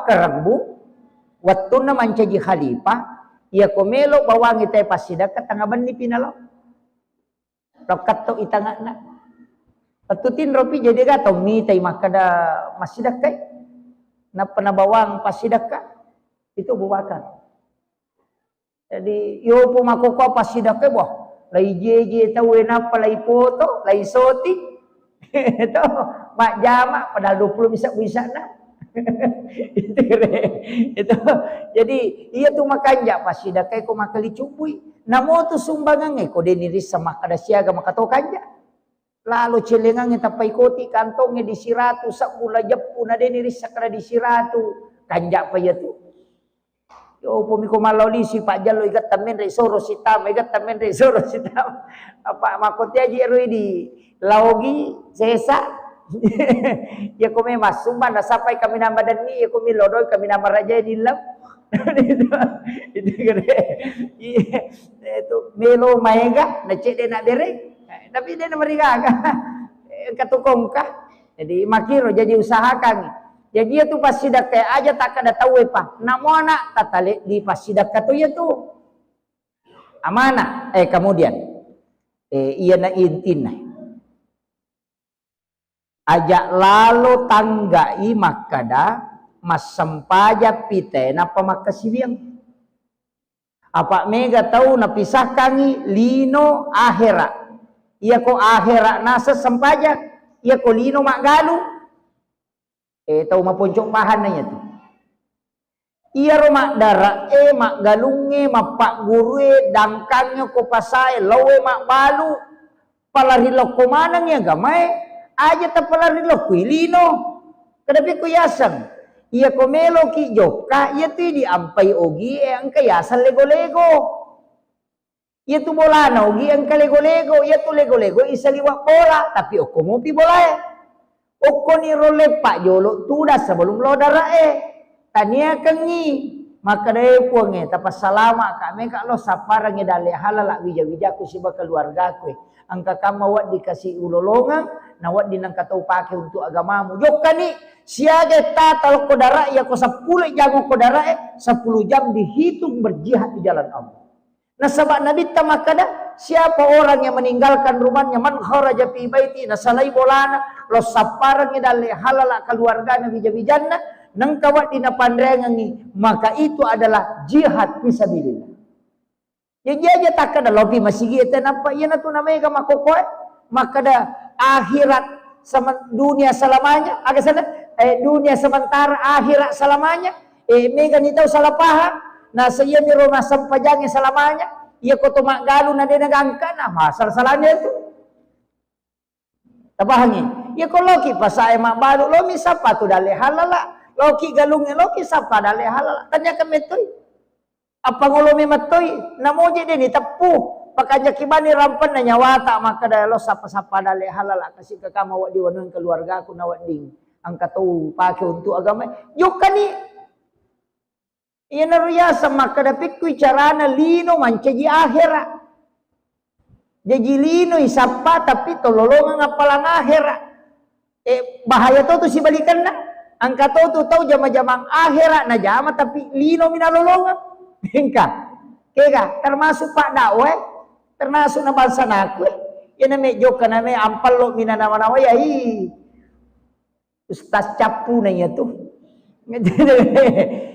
kerbu waktu na mancaji khalifah ia komelo bawangi tay pasidaka tanga bani pinalo rokat to itanga na patutin ropi jadi gato mi tay makada masidaka na panabawang pasidaka itu buwakan jadi yo po makukuha pasidaka boh lai jeje tahu na palai foto lai soti itu mak jama padahal 20 bisa na itu jadi iya tuh makanya pasidaka ko makali cubui namo tu sumbangan ko deniris sama kada siaga makato kanja lalu celengang tapay koti kantongnya disiratu sakula jappu na deniris sakara disiratu kanja pa yatu yo pumi ko maloli si Pak Jalo igat tamen re soro sitam igat tamen re soro sitam apa makotya ji di laogi sesa ya kami masuk mana sampai kami nama dan ni ya kami lodoi kami nama raja di lam itu gede itu melo maega na cek dia nak derek tapi dia nama riga katukong kah jadi makiro jadi usahakan jadi dia tu pasidak kayak aja tak ada tahu apa namo anak tatale di pasidak katu ya tu amana kemudian iya na intin ajak lalu tanggai makada mas sempaja pite napa makasibiang apa mega tahu napisahkangi lino akhera iya ko akhera nasa sempaja iya ko lino makgalu tahu mapuncok bahan nanya tu iya ro makdara makgalunge mapak gurue dangkangnya ko pasai lawe makbalu palarilo ko manang ya gamay aja tapalari lo kuilino kadapi kuyasang iya komelo ki joka iya tu di ampai ogi ang kayasan lego-lego iya tu bola na ogi ang kalego-lego iya tu lego-lego isa liwak bola tapi oko mo pi bola oko ni role pak jolo tuda sebelum lo dara tania kengi maka dai puange tapas salama kami kak lo saparang dale halala wija-wija ku siba keluarga ku angka kamawat dikasih ulolongan nawat dinang katau pakai untuk agamamu jokka ni siaga tatal kodara ya ko 10 jam kodara 10 jam dihitung berjihad di jalan Allah nah sabak nabi tamakada siapa orang yang meninggalkan rumahnya man kharaja fi baiti nasalai bolana lo saparang dale halala keluarga nabi jabijanna nang kawat dina pandrengan ni maka itu adalah jihad fisabilillah jadi aja tak ada lobby masih gitu nampak ya tu namanya kama kokoy maka ada akhirat sama dunia selamanya agak sana dunia sementara akhirat selamanya mega ni tahu salah paham nah saya mi rumah sampajangnya selamanya ia koto mak galu na dia nagangka nah masal salahnya itu tabahangi ya ko loki pasai mak balu lo mi sapa tu dale halala loki galungnya loki sapa dale halala tanya ke metoi apa ngolomi matoi namoje dia ni tepuh pakanya kibani rampan na nyawata maka dalo sapa-sapa dale halal kasih ke kamu wak di wanun keluarga aku nawat ding angka tahu pakai untuk agama joka ni iya nariyasa maka dapat ku carana lino mancaji akhirat jadi lino isapa tapi tololongan apalang akhirat bahaya tu si balikan na angka tu tahu jama-jamang akhirat na jama tapi lino minalolongan hingga kega termasuk Pak Dakwe termasuk na bangsa naku ya name joka name ampal lo mina nama-nama ya ustaz capu nanya tu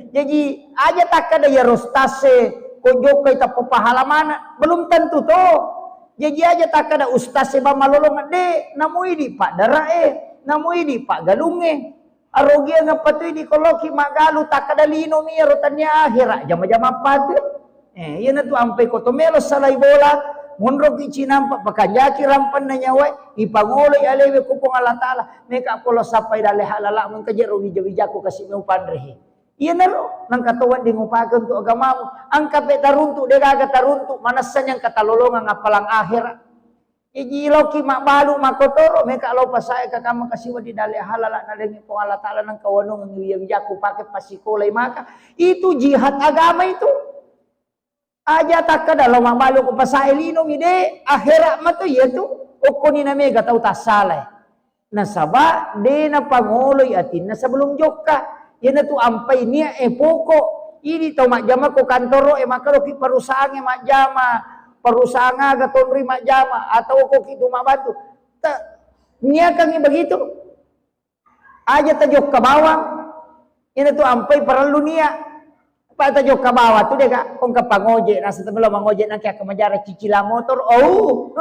jadi aja tak ada ya rostase ko joka ita pahala belum tentu to jadi aja tak ada ustaz seba malolong de namu ini Pak Darae namu ini Pak Galunge arogia ngapatu di koloki magalu tak ada lino mi rotannya akhirat jama-jama patu iya na tu ampai kotomelo salai bola munro ki cinampa pakajaki rampan na nyawa ipangoloi alewe kupong Allah taala meka polo sapai dale halala mun kajero wija-wijaku kasih meu pandrehi iya na ro nang katuan di ngupake untuk agamamu angka pe taruntu de gaga taruntu manasan yang katalolongan apalang akhirat iji loki mak balu makotoro meka lo pasai ka kama kasiwa di dale halala na lengi po Allah taala nang kawanong ngiwiyaku pakai pasikolay maka itu jihad agama itu aja tak kada lo mak balu ko pasai lino ide akhirat mato yetu ukoni na mega tau tasalay nasaba de na pangoloy atin na sebelum joka Yan na tu ampay niya pokok. Ini tau mak jama ko kantoro makalo ki perusahaan mak jama. Perusahaan aga tonri mak jama atau ko ki mak batu. Niya kang begitu. Aja tajok ke bawah. Yan na tu ampay perlu niya. Pak tajok ke bawah tu dia kak. Kong ke pangojek nasa temelo mangojek nang kaya kemajara cicilan motor. Oh,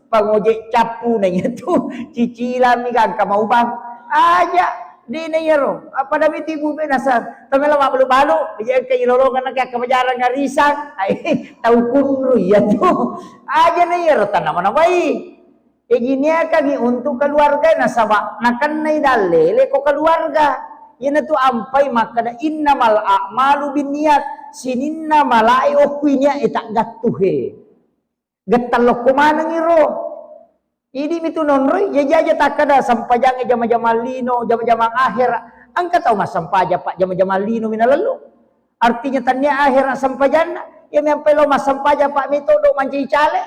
pangojek capu nanya tu. Cicilan ni kan kamau bang. Aja di nayaro. Apa dah biti ibu nasa temelo mak balu-balu. Dia kaya lolongan nang kaya kemajara ngarisan. Ai tahu kunru ya tu. Aja nayaro tanaman baik. Gini kami untuk keluarga nasa nakan nay dalele ko keluarga. Yan tu ampai makana innamal a'malu binniyat sininna malai okuinya itak gatuhe gatalok kumana ngiro idi mitu nonroy jaja takada sampajang jama-jama lino jama-jama akhir angka tahu mas sampaja pak jama-jama lino minalalu artinya tanya akhir sampajana ya mempai lo mas sampaja pak mito do manci cale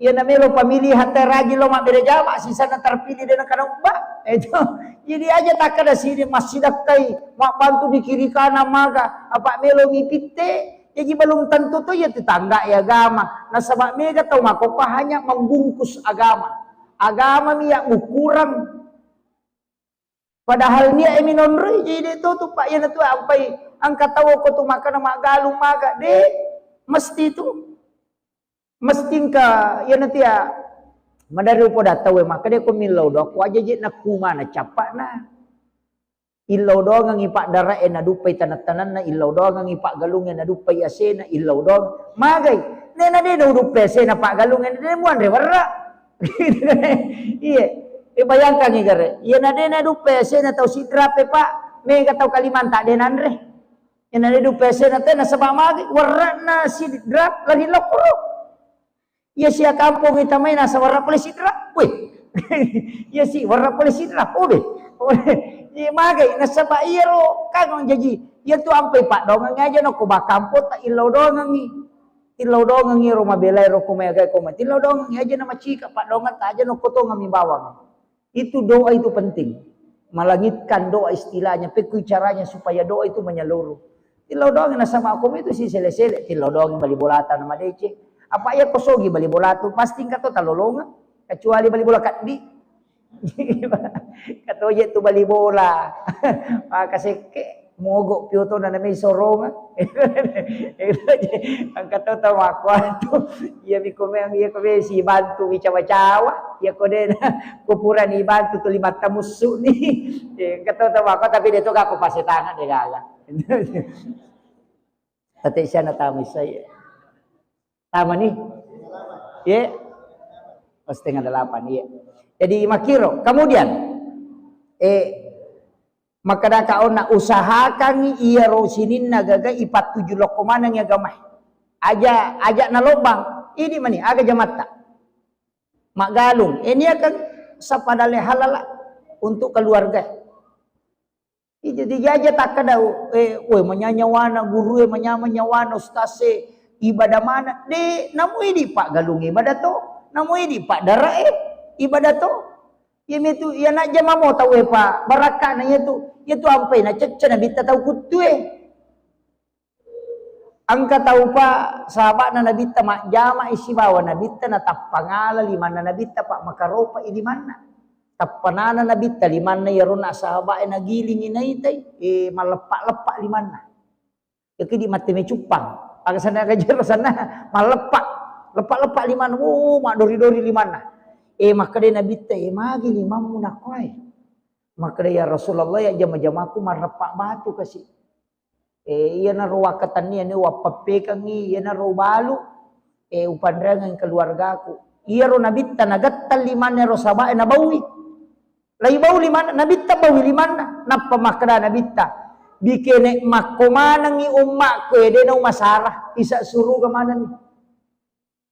ya namelo pemilihan teragi lo mak beda jama sisa na terpilih dengan kanang ba itu jadi aja tak ada sini masih dakai mak bantu di kiri kanan maga apa melo ngipite jadi belum tentu tuh ya tetangga ya agama nah sebab mega tahu mak kok hanya membungkus agama miyak kurang padahal niya eminonre jadi itu tuh pak ya tu ampai angkat tahu ko tuh makan mak galung maga deh mesti itu mesti ka ya nanti ya madari po datawe maka dia ko milaw do ko aja jit na kuma na capak na ilaw do nga ipak dara na dupay tanat-tanan na ilaw do nga ipak galungan na dupay ase na ilaw do magay nena de do dupay ase na pak galungan de mo andre warra iya bayangkan ni gare iya na de na dupay ase na taw sidrape pak me ka taw Kalimanta de andre ina de dupay ase na te na sabang magay warra na sidrap lagi lokro. Ya si kampung kita main nasa warna polisidra, weh. Ya si warna polisidra, udah. Ya magai nasa ba iro kagong jadi. Ya tu ampai pak dongang aja no ko ba kampo ta ilaw dongang ni. Ilaw dongang ni ro mabelay ro ko maga ko ma. Ilaw dongang aja na macika pak dongang ta aja no ko to ngami bawang. Itu doa itu penting. Malangitkan doa istilahnya, pekuy caranya supaya doa itu menyeluruh. Ilaw dongang nasa makom itu si sele-sele, ilaw dongang bali bolatan nama dece. Apa ya kosogi bali bola tu pasti kato talolonga kecuali bali bola kaddi kato je tu bali bola maka seke mogok pioto na may soronga ang kato tawa ko tu iya mi kome si bantu mi cawa-cawa iya ko den kupuran ni bantu tu lima tamusu ni kato tawa ko tapi dito ka ko pasetangan de gaga tati siya natamis saya tama nih, ya, setengah 8, ya. Jadi makiro, kemudian, maka dah kau nak usahakan iya rosinin nagaga ipat 7 lokoman yang gamai, aja na lobang, ini mani, aga jamata, mak galung, ini akan sapadale halala untuk keluarga. Jadi aja tak ada, menyanyawana guru, menyanyawana ustase. Ibadah mana? Namu ini pak galung ibadah to. Namu ini pak darah ibadah to. Yang itu ya nak jama mau tahu pak barakah na itu ampai na cecah na bita tahu kutu angka tahu pak sahabat na nabita mak jama isi bawa nabita na tapangala limana nabita pak makaropa ini mana tapanana nabita limana yaruna sahabat na giling inaitai malepak-lepak limana. Ya kini mati me cupang. Agak sana kejar sana lepak liman mak dori limana maka dia nabi teh magi limamu nakwai maka dia ya Rasulullah ya jama-jamaku marepak batu kasih iya na ruwakatan niya ni wapapekang iya na balu upandrangan keluargaku iya ro nabi ta nagattal liman ro sabae na bawi lay baw liman nabi ta bawi liman napa makada nabi ta bikene makomana ngi umma ko ede no masalah isa suruh ke mana nih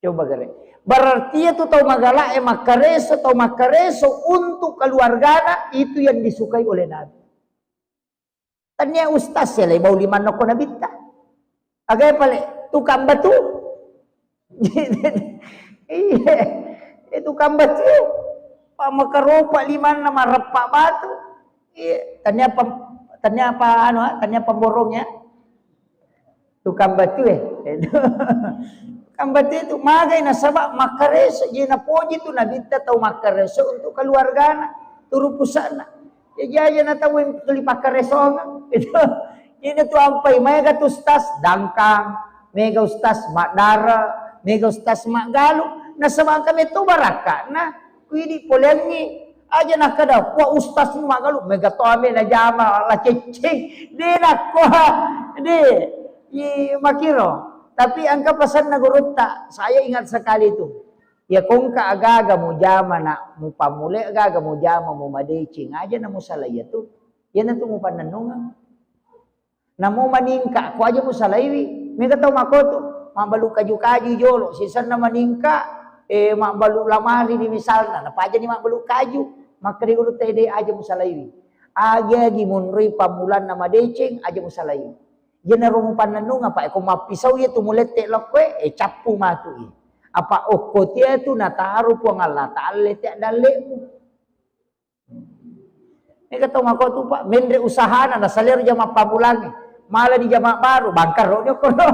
coba gare berarti itu tau magala makareso untuk keluarga itu yang disukai oleh Nabi tanya ustaz ya bau liman ko nabita agay pale tukang batu iya tukang batu pamakaropa liman na marepak batu iya tanya Tanya apa tanya pemborongnya? Tukang batu tukang batu itu magai na sabak makareso je na poji tu na binta tau makareso untuk keluarga na turu pusana. Ya na tau tuli makareso itu. Ini tu ampai mega tu ustas dangkang, mega ustas mak dara, mega ustas mak galu. Na sabak kami tu baraka na kuidi polengi aja nak kada wa ustaz ni magalu mega to ame na jama la cecing de nak ko de i makiro tapi angka pesan na guru tak saya ingat sekali itu ya kong ka aga mo jama na mo pamule aga mo jama mo madecing aja na mo salaya tu ya na tu mo pananungan na mo maningka ko aja mo salaiwi mega to makoto mabalu kaju-kaju jolo sisan na maningka mabalu lamari di misalna na paja ni mabalu kaju maka dia guru tede aja musalaiwi. Aja gimunrui pamulan nama deceng aja musalaiwi. Jena rumu pananung apa eko mapisau ye tu mulete lokwe capu matu ye. Apa okotia tu nataru puang Allah ta'ala te dalemu. Ini kata mako tu Pak mendre usahana na salir jama pamulan malah di jama baru bangkar ro dia kono.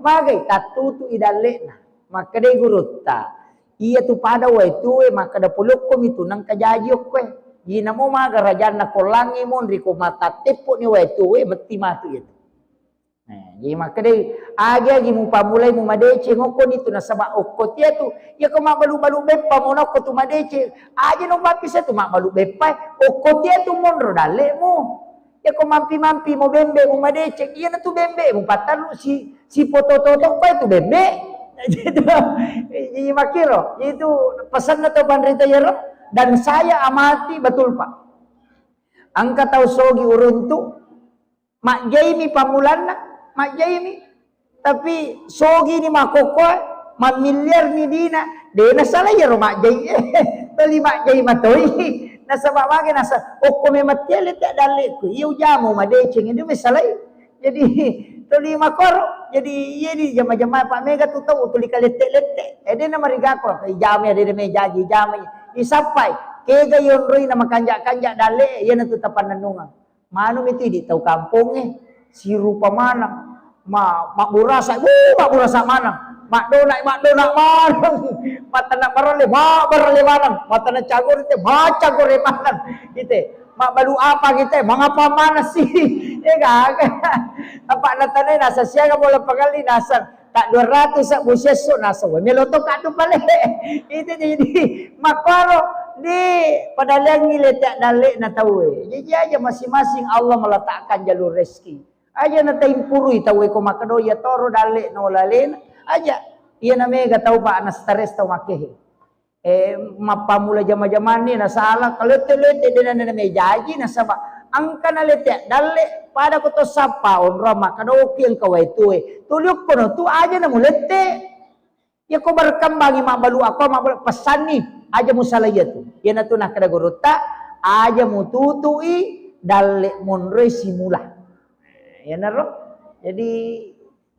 Magai tatutu idalena. Maka dia guru ta iya tu pada wa itu maka da pulukom itu nang kajajiok kwe gina mo maga rajan na kolangi mon riko mata tepo ni wa itu beti matu itu nah jadi maka de aga gi mu pamulai mu madece ngokon itu na saba okot ya tu ya ko mabalu-balu bepa mo na ko tu madece aja no mapisa tu mabalu bepa okot ya tu mon ro dale mo ya ko mampi-mampi mo bembe mu madece iya na tu bembe mu patalu si foto-foto ko itu bembe jadi makiro itu pesan atau pandrita ya dan saya amati betul Pak angka tahu sogi uruntu mak jaimi pamulana mak jaimi tapi sogi ni makoko mak miliar ni dina dena salah ya mak jai tali mak jai matoi nasabak mage nasa okko me matiele tak daleku iu jamu madeceng itu masalah jadi tuli makor jadi iya di jama-jama Pak Mega tu tahu tuli kalete-lete ede na mariga ko jam ya de me jaji jam isapai kega yon roi na makanjak-kanjak dale iya na tu tapan nanungan manu itu di tahu kampung si rupa mana mak burasa mana mak donak mana mata nak barale mana mata nak cagur itu cagur mana gitu mak balu apa kita mengapa mana sih ya gak apa natane nasa siaga bola pagali nasa tak 200 sak buseso nasa we meloto ka tu pale itu jadi makaro di padalang ngiletak dalik na tahu jadi aja masing-masing Allah meletakkan jalur rezeki aja na taimpurui tahu ko makado ya toro dalik no lalen aja iya na mega tahu Pak na stres tahu makehe mapamula jama-jaman ni nasalah kalau telete dena na mejaji nasaba angka na lete dalle pada ko to sapa on rama kadoki ang kawai tuwe tulyok ko no tu aja na mulete ya ko berkembang mak balu ako mak pesan ni aja musalaya tu ya na tu nak kada guruta aja mututui dalle monre simula ya na ro jadi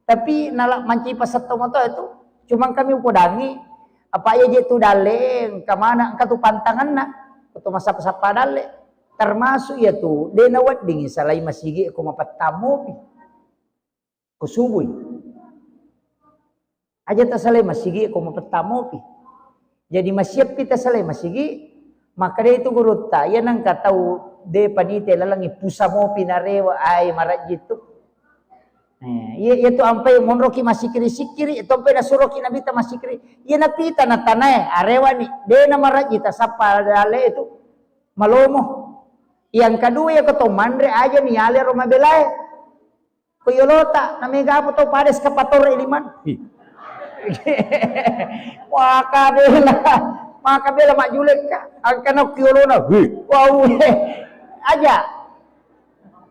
tapi nalak manci pasato mo to itu cuma kami upodangi apa aja dia tu daleng kemana engkau tu pantangan nak atau masa sapa dale termasuk ya tu dia nawat dingin salai masigi aku mapat tamu pi kusubui aja tak salai masigi aku mapat tamu pi jadi masyap kita salai masigi maka dia itu guru ta ya nang tahu de panite lalangi pusamo pinarewa ay marat gitu iya tu ampai monroki masih kiri-sikiri itu ampai nasuroki nabi ta masih kiri iya napita na tanay arewani de na marajita sapa dale itu malomo yang kedua ya keto mandre aja nih ale roma belai kuyolota namiga po to pades kapator iliman makabela mak julek ka angkana kuyolona wow aja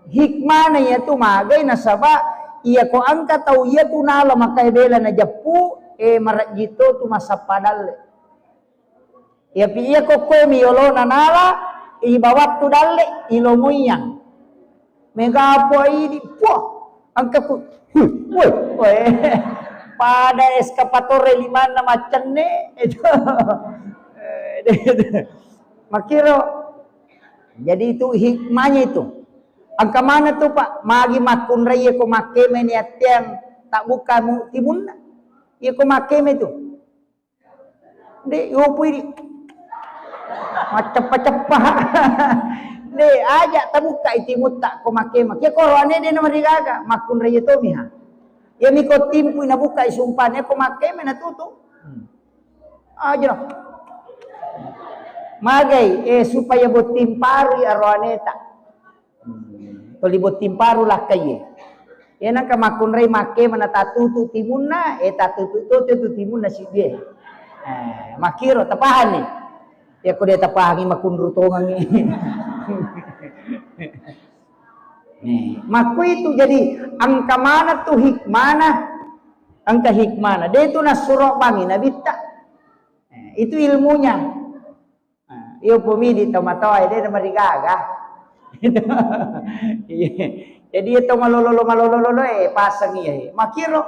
hikmah na ya tu magai nasaba iya ko angka tau iya tu nala makai bela na japu marajito tu masapadal iya pi iya ko miolo na nala ibawat tu dalle ilomuyang mega po ini po angka ku woi pada eskapatore lima na macenne itu makiro jadi itu hikmahnya itu Angka mana tuh Pak? Magi makun raya ko makeme ni atiang tak buka mu timun na. Iya ko makeme tu. Dek, upui di. Macap-macapah. Dek, ajak tak buka itimut tak ko makeme. Kia korone dia nama digaga. Makun raya to miha. Ya mi ko timpu na buka isumpane ko makeme na tutu. Aja. Magai supaya buat timparu arwane tak. Kalau buat timparu lah kaya. Yan ang kamakun ray make mana tatutu timun na tatutu tu timun na si dia. Makiro tapahan ni. Ya ko dia tapahan makun rutongan ni. Maku itu jadi angka mana tu hikmana? Angka hikmana. Dia itu nasurok bangi nabita. Itu ilmunya. Iyo pumidi tomatoy dia nama digaga. Jadi itu malolo pasang iya. Makiro.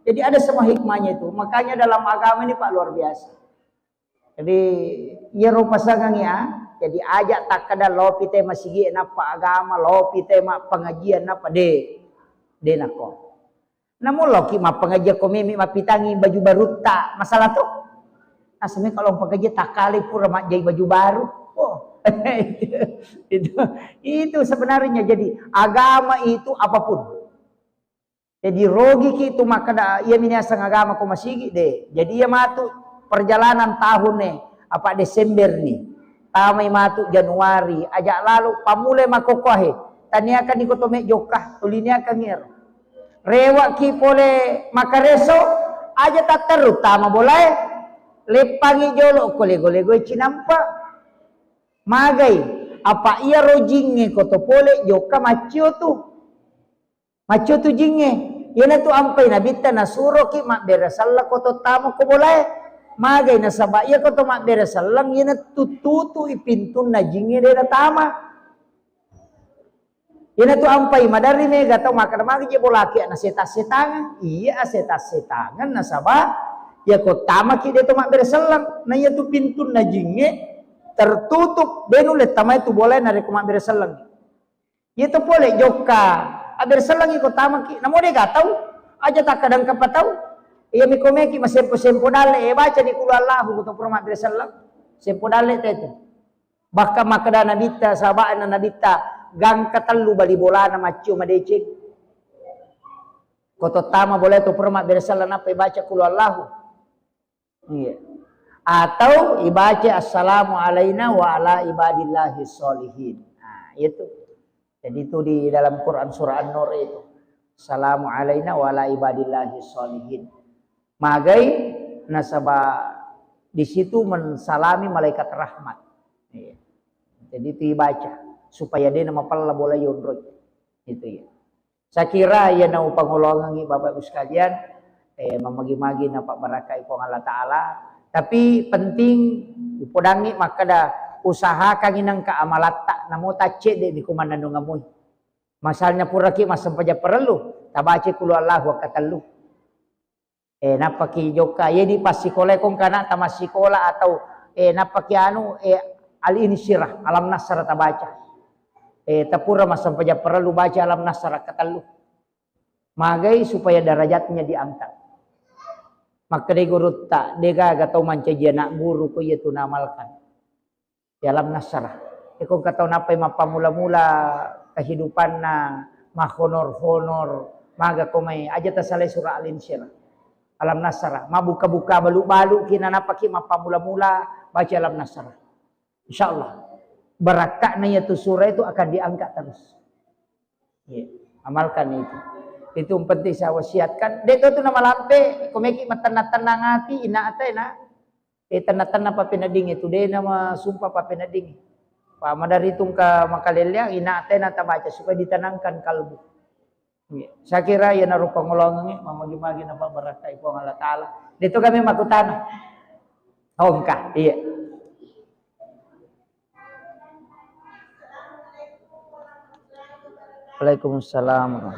Jadi ada semua hikmahnya itu. Makanya dalam agama ini Pak luar biasa. Jadi iya ro pasangan ya. Jadi ajak tak kada lopi tema sigi napa agama, lopi tema pengajian napa de nako. Namun loki ma pengajian komimi mapitangi baju baru tak masalah tuh. Asli kalau pengajian tak kali pura mak jadi baju baru. Oh. itu sebenarnya jadi agama itu apapun. Jadi rogi itu maka da ia minasang agama ko masigi deh. Jadi ia matu perjalanan tahun nih apa Desember nih. Tamai matu Januari ajak lalu pamule makokohe. Tania akan ikutome jokah tulinya akan ngir. Rewa ki pole makareso aja tak terutama boleh lepangi jolo kolego-lego cinampa. Magai apa ia rojinge koto pole joka macio tu jinge yana tu ampai nabita nasuro ki mak berasalla koto tamu ko boleh magai nasaba ia koto mak berasallang yana tututu ipintun na jinge dera tama yana tu ampai madari mega tau makan magi je bolaki na setangan iya setangan nasaba ya ko tama ki de to mak berasallang na ia tu pintun na jinge tertutup benulet tama itu boleh nari kuma berselang. Itu boleh joka. Berselang ikut tama ki. Namo dia gatau. Aja tak kadang kapatau. Iya mikomeki masempo dale. Baca di kulu Allah kutu purma berselang. Sempo dale itu. Bahkan makada nabita sahabaan nabita gang katalu bali bola na macio madecek. Koto tama boleh tu purma berselang apa baca kulu Allah. Iya. Atau ibaca assalamu alaina wa ala ibadillahi sholihin. Nah, itu. Jadi itu di dalam Quran surah An-Nur itu. Assalamu alaina wa ala ibadillahi sholihin. Magai nasabah di situ mensalami malaikat rahmat. Jadi itu dibaca supaya dia nama palla bola yondrot. Itu ya. Saya kira ya nau pangulongan Bapak Ibu sekalian memagi-magi napa barakah ipong Allah Ta'ala. Tapi penting upodangi maka dah usaha kanginang keamalat tak namo tace de di kumandan ngamoy. Masalnya pura ki masam paja perlu tabace kulu Allah wa katalu. Napaki joka ye di pasikola kong kana tamasikola atau napaki anu al insyirah alam nasara tabaca. Tapura masam paja perlu baca alam nasara katalu. Magai supaya derajatnya diangkat. Maka dia guru tak dega gatau manca dia nak guru ko ia tu namalkan dalam nasarah. Kau kata napai mapa mula-mula kehidupan na mahonor maga ko may aja tasale surah al-insyirah alam nasarah mabuka-buka balu-balu kina napaki mapa mula-mula baca alam nasarah. Insyaallah barakahnya itu surah itu akan diangkat terus. Ya, amalkan itu. Itu penting saya wasiatkan. Dek tu nama lampe, komeki matanang hati ina ate na. Tanah pa pinading itu de nama sumpah pa pinading. Pa madari tung ka makalelya ina ate na tabaca supaya ditanangkan kalbu. Saya kira ya naruh pangolongan mamagi-magi na barakah ipo Allah Taala. Dito kami makutana. Hongka, iya. Waalaikumsalam.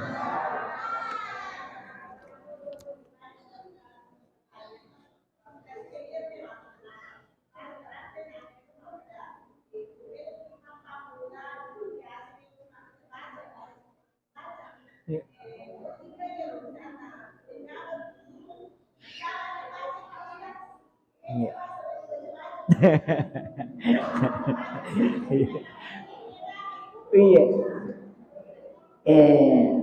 Iya. Iya.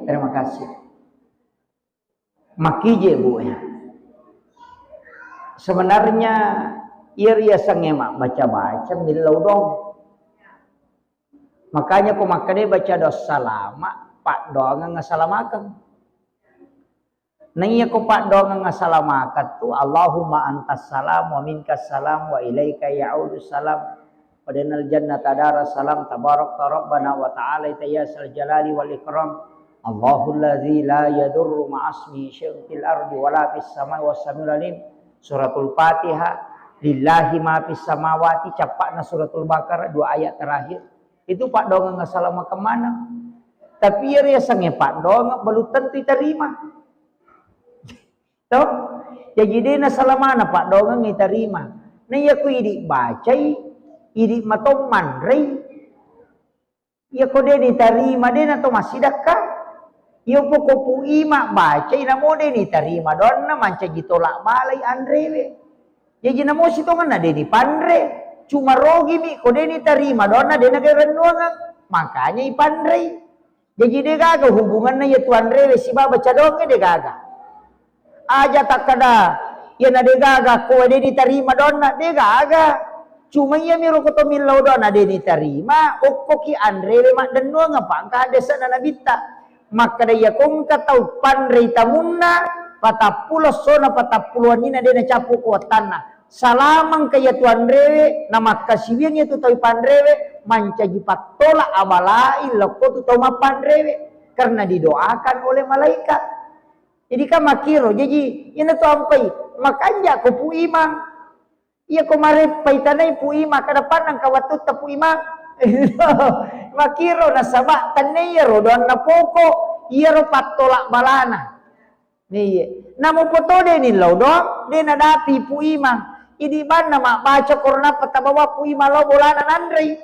Terima kasih. Makije bu ya. Sebenarnya ia sangemak baca-baca milau dong. Makanya ko makade baca dosa lama pak doang ngasalamakan. Naiya ko pak doang ngasalamakan tu Allahumma antas salam wa minkas salam wa ilaika ya'udus salam. Wadanal jannata dara salam tabarak rabbana wa ta'ala tayyasal jalali wal ikram. Allahul ladzi la yadurru ma'asmi syai'un fil ardi wala fis samai was samiul alim. Suratul Fatihah. Lillahi ma fis samawati, capakna suratul Baqarah 2 ayat terakhir. Itu pak dong ngasalama kemana? Tapi ia sange pak dong belum tentu diterima. Tahu? Jadi dia nasalamana pak dong diterima. Nah ya ku idi bacai, idi matong mandrei. Ya ku dia diterima dia nato masih dakka. Ya pokok ima bacai namo dia diterima. Don na manca gitolak balai andrewe. Jadi namo sitongan na dia dipandre. Cuma rogi mi kode ni terima dona dia negara nuangan makanya ipandrei. Jadi dia gagal hubungannya ya tuan rewe si baba cadongnya dia gagal. Aja tak kada ya na dia gagal kode dia diterima dona dia gagal. Cuma ya miro koto milau dona dia diterima okoki andrewe mak dan nuangan pak ada sana nabita. Maka dia kong katau pandrei tamunna patapulo sona patapuluan ini dia capu kuat tanah. Salamang kaya tuan rewe nama kasiwian itu tahu pandrewe mancaji patola amalai loko tu tahu mapan rewe karena didoakan oleh malaikat. Jadi kan makiro jadi ini tu ampai makanya ko pu imang iya ko mare paitanai pu imang kada panang kawatut ta pu imang makiro na sabak tanai ro don na poko iya ro patola balana nih namo potode ni lo dong de na dati pu imang. Idi mana mak baca korona patabawa pui malau bolana nandrei.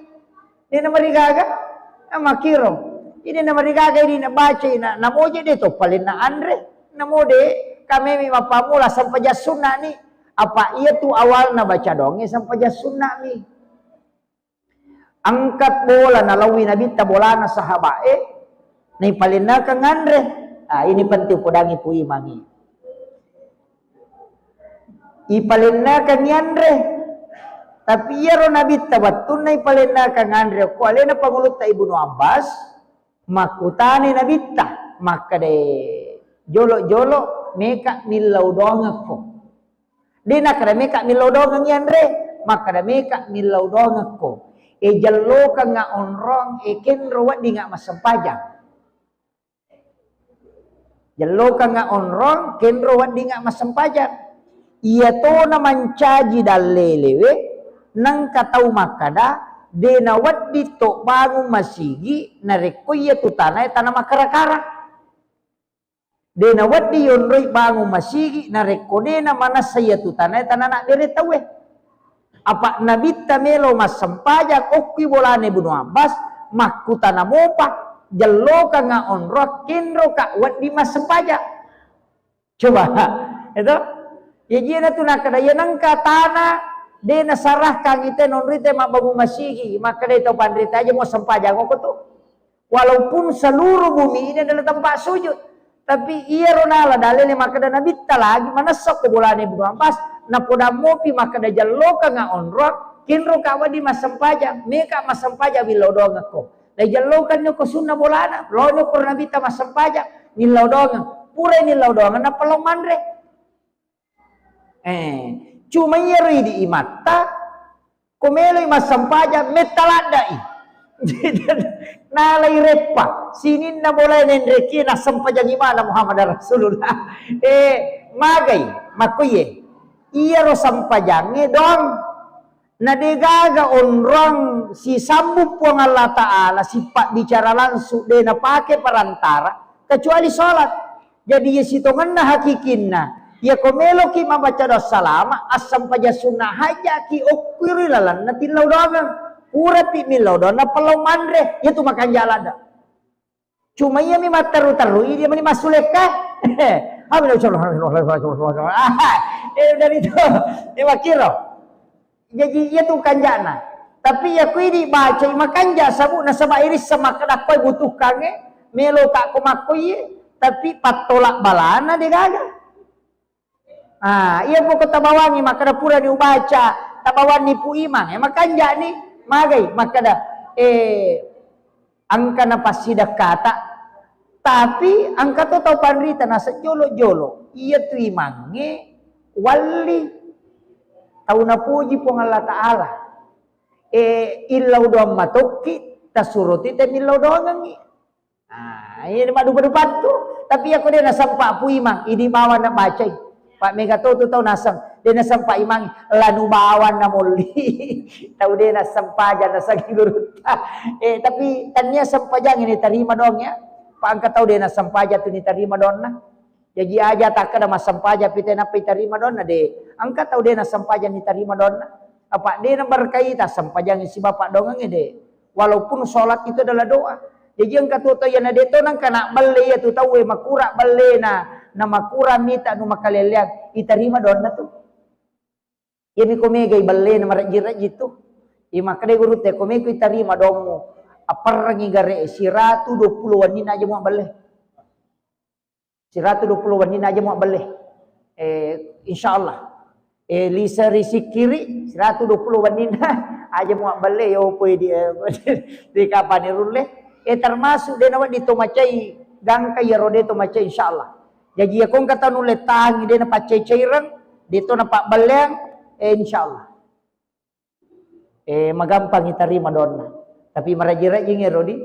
Dia nama digaga, nama kiro. Ini nama digaga ini na baca ina. Namo je de to paling na andre. Namo de kami mi mapamula sampai jasuna ni. Apa ia tu awal na baca donge sampai jasuna ni. Angkat bola na lawi nabi tabolana sahabae. Ni paling na kang andre. Ah ini penting podangi pui mangi. Ipalena kan yandre tapi ya ro nabi tabatun na ipalena kan andre ko alena pangulut ta Ibnu Abbas makutani nabi ta maka de jolo meka milau dongako dina kada meka milau dongang yandre maka da meka milau dongako e jallo kan nga onrong e ken ro wadi nga masempajang jallo kan nga onrong ken ro wadi nga masempajang. Ia to na mancaji dalelewe nang katau makada de na waddi to bangun masigi na rekoya tu tanay tanah makarakara de na waddi yonroi bangun masigi na rekode na mana saya tu tanay tanah nak deretawe apa nabita melo masampaja okki bolane Ibnu Abbas makutana mopa jallo ka nga onro kinro ka waddi masampaja coba itu ya jina tu nak kada yanang katana de nasarah kang ite nonrite mabamu masigi maka de to pandrita aja mau sempajang ko tu walaupun seluruh bumi ini adalah tempat sujud tapi ia ronala dalile maka da nabi lagi manasok ke bolane Ibnu Abbas na poda mopi maka da jallo ka nga onro kinro ka wadi masempajang meka masempajang bilodong ko da jallo kan ko sunna bolana lono ko nabi ta masempajang bilodong pure ni lodong na pelong mandre cuma yeri di imata komelo masampaja metaladai nalai repa sinin na boleh nendreki na sampajang imana Muhammad Rasulullah magai makuye iya ro sampajange dong na degaga onrong si sambu puang Allah Ta'ala sifat bicara langsung de na pake perantara kecuali sholat jadi yesitongan na hakikinna ya komelo ki membaca dosa lama asam paja sunnah haja ki okuri lalan na tilau doang ura pi milau dona pelau mandre ya tu makan jalan dah Cuma ia mi mataru-taru, dia mani masuleka. Dari itu, dia makiro. Jadi ia tu kanjana. Tapi aku ini baca makanja sabu nasaba iris sama kada koi butuhkan melo kak komakoi tapi patolak balana dia gagal. Ia mau kata bawangi maka dah pura diubaca tabawan ni pu imang makanja ni magai maka dah angka na pasida kata tapi angka tu tau panrita na sejolo-jolo ia tu imange wali tau na puji pong Allah Ta'ala ilaw doang matoki tasuruti te milaw doang ngi ini madu-madu tu tapi aku dia nasampa pu imang ini bawa na bacay Pak Mega tu tahu nasam dia nasampa imang lanu bawan na muli tahu dia nasampa aja nasagi guru tapi tanya sampajang ini terima dong ya Pak angkat tahu dia nasampa aja tu ni terima dong na jadi aja tak ada masampa aja pite na terima dong na de angkat tahu dia nasampa aja ni terima dong na apa dia berkaitan sampajang si bapak dong de walaupun sholat itu adalah doa jadi angkat tahu ya na de to nang kana balle ya tu tahu makura balle na makura mita nu makalelian iterima doon na to. Yami kumegay balle na marajirajit to. Makade guru te kumegay iterima doon mo. Aparangi gare siratu 20 wanin aja mo balle. Siratu 20 wanin aja mo balle. Insyaallah. Lisa risikiri siratu 20 wanin aja mo balle yo poy di kapan irulle. Termasuk dia nawa ditomacai gangka yarode tomacai insyaallah. Jadi akong kata nulit tangi dia na pacay-cayran dito na pakbalyang insyaallah magampang itarima doon na tapi maraji-raji ngero di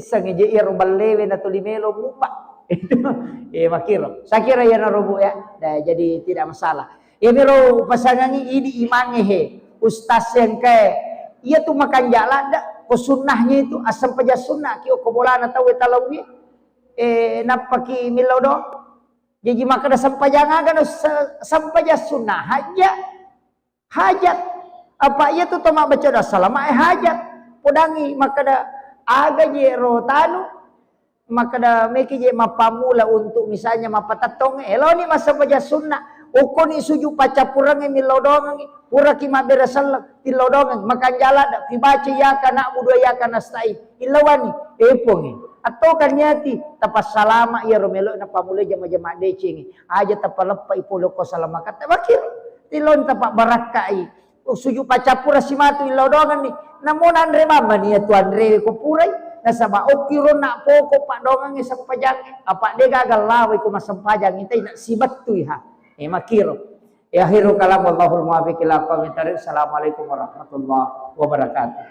sang ije iro balewe na tulimelo mupa itu makiro sakira ya narubu ya jadi tidak masalah miro pasangan ini imange ustaz yang kaya ia tu makan jalan dak ko sunnahnya itu asam paja sunnah kio kobolana tahu talawi napaki milaw do jadi maka dah sampajang aga sampaja sunnah hajat apa ia tu toma baca dah salam hajat podangi maka dah aga je rotanu maka dah meki je mapamula untuk misalnya mapatatong elo ni masa baca sunnah uko ni suju pacapurang milaw dong pura ki mabera sallam milaw dong makan jalan dak dibaca ya kana mudu ya kana stai ilawani epongi atau kanyati tapas salama ya romelo na pamulay jama-jama decing aja tapalapa ipulo ko salama kata bakir tilon tapak barakai suju pacapura simatu ilodongan ni namun andre mama ni tu andre ko puray nasaba okiro na poko pak dongan isang pajang apa de gagal laway ko masampajang itay na sibat tu ha makiro akhiru kalam wallahul muwaffiq ila aqwamit thariq. Assalamualaikum warahmatullahi wabarakatuh.